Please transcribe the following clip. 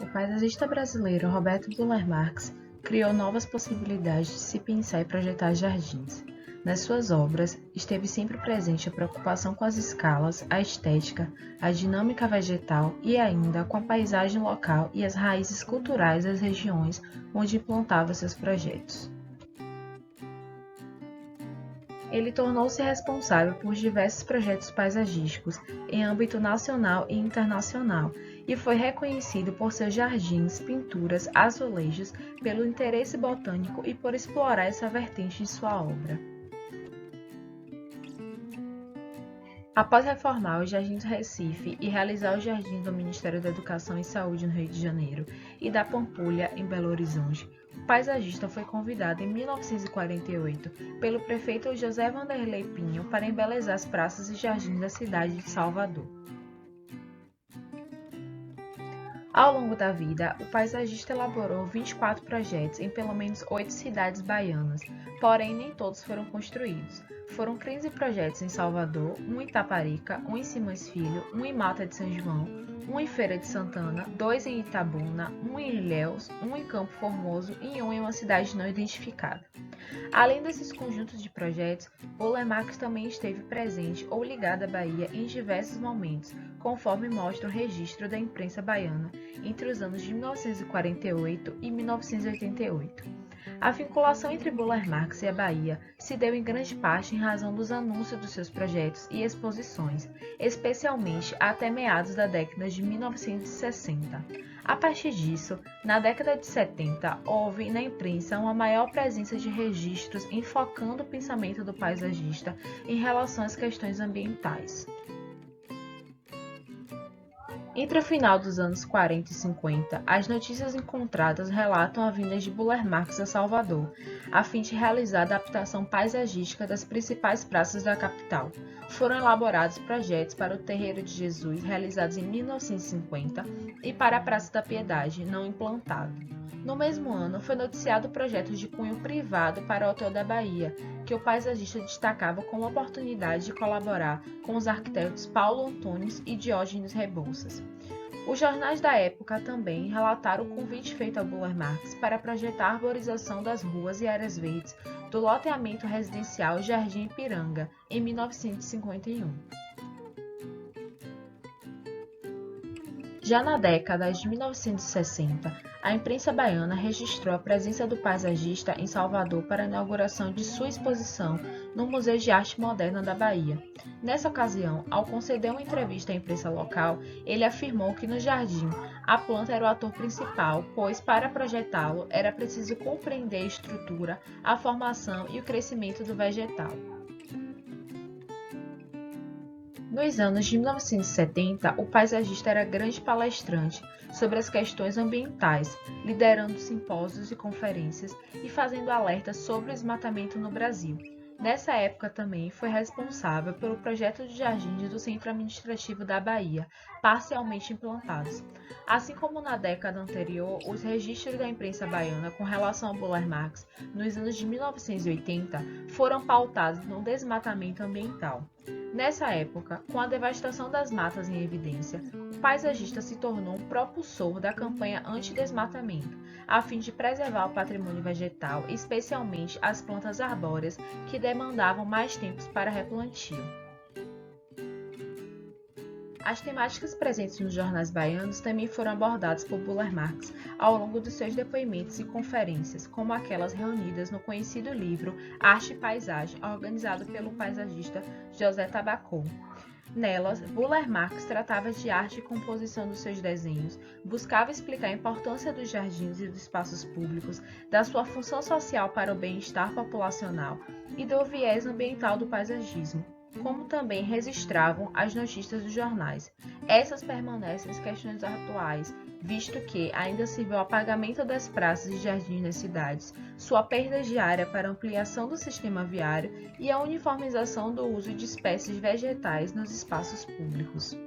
paisagista brasileiro Roberto Buller Marx criou novas possibilidades de se pensar e projetar jardins. Nas suas obras, esteve sempre presente a preocupação com as escalas, a estética, a dinâmica vegetal e ainda com a paisagem local e as raízes culturais das regiões onde implantava seus projetos. Ele tornou-se responsável por diversos projetos paisagísticos em âmbito nacional e internacional e foi reconhecido por seus jardins, pinturas, azulejos, pelo interesse botânico e por explorar essa vertente de sua obra. Após reformar os Jardins do Recife e realizar os Jardins do Ministério da Educação e Saúde no Rio de Janeiro e da Pampulha, em Belo Horizonte, o paisagista foi convidado em 1948 pelo prefeito José Vanderlei Pinho para embelezar as praças e jardins da cidade de Salvador. Ao longo da vida, o paisagista elaborou 24 projetos em pelo menos 8 cidades baianas, porém nem todos foram construídos. Foram 15 projetos em Salvador, um em Itaparica, um em Simões Filho, um em Mata de São João, um em Feira de Santana, 2 em Itabuna, um em Ilhéus, um em Campo Formoso e um em uma cidade não identificada. Além desses conjuntos de projetos, Buller Marx também esteve presente ou ligado à Bahia em diversos momentos, conforme mostra o registro da imprensa baiana entre os anos de 1948 e 1988. A vinculação entre Buller Marx e a Bahia se deu em grande parte em razão dos anúncios dos seus projetos e exposições, especialmente até meados da década de 1960. A partir disso, na década de 70, houve na imprensa uma maior presença de registros enfocando o pensamento do paisagista em relação às questões ambientais. Entre o final dos anos 40 e 50, as notícias encontradas relatam a vinda de Buller Marx a Salvador, a fim de realizar a adaptação paisagística das principais praças da capital. Foram elaborados projetos para o Terreiro de Jesus, realizados em 1950, e para a Praça da Piedade, não implantado. No mesmo ano, foi noticiado o projeto de cunho privado para o Hotel da Bahia, que o paisagista destacava como oportunidade de colaborar com os arquitetos Paulo Antunes e Diógenes Rebouças. Os jornais da época também relataram o convite feito ao Buller Marx para projetar a arborização das ruas e áreas verdes do loteamento residencial Jardim Ipiranga, em 1951. Já na década de 1960, a imprensa baiana registrou a presença do paisagista em Salvador para a inauguração de sua exposição no Museu de Arte Moderna da Bahia. Nessa ocasião, ao conceder uma entrevista à imprensa local, ele afirmou que no jardim a planta era o ator principal, pois para projetá-lo era preciso compreender a estrutura, a formação e o crescimento do vegetal. Nos anos de 1970, o paisagista era grande palestrante sobre as questões ambientais, liderando simpósios e conferências e fazendo alertas sobre o desmatamento no Brasil. Nessa época também foi responsável pelo projeto de jardins do Centro Administrativo da Bahia, parcialmente implantados. Assim como na década anterior, os registros da imprensa baiana com relação ao Buller Marx nos anos de 1980 foram pautados no desmatamento ambiental. Nessa época, com a devastação das matas em evidência, o paisagista se tornou um propulsor da campanha anti-desmatamento, a fim de preservar o patrimônio vegetal, especialmente as plantas arbóreas que demandavam mais tempos para replantio. As temáticas presentes nos jornais baianos também foram abordadas por Buller Marx ao longo dos seus depoimentos e conferências, como aquelas reunidas no conhecido livro Arte e Paisagem, organizado pelo paisagista José Tabacô. Nelas, Buller Marx tratava de arte e composição dos seus desenhos, buscava explicar a importância dos jardins e dos espaços públicos, da sua função social para o bem-estar populacional e do viés ambiental do paisagismo, como também registravam as notícias dos jornais. Essas permanecem as questões atuais, visto que ainda se vê o apagamento das praças e jardins nas cidades, sua perda de área para ampliação do sistema viário e a uniformização do uso de espécies vegetais nos espaços públicos.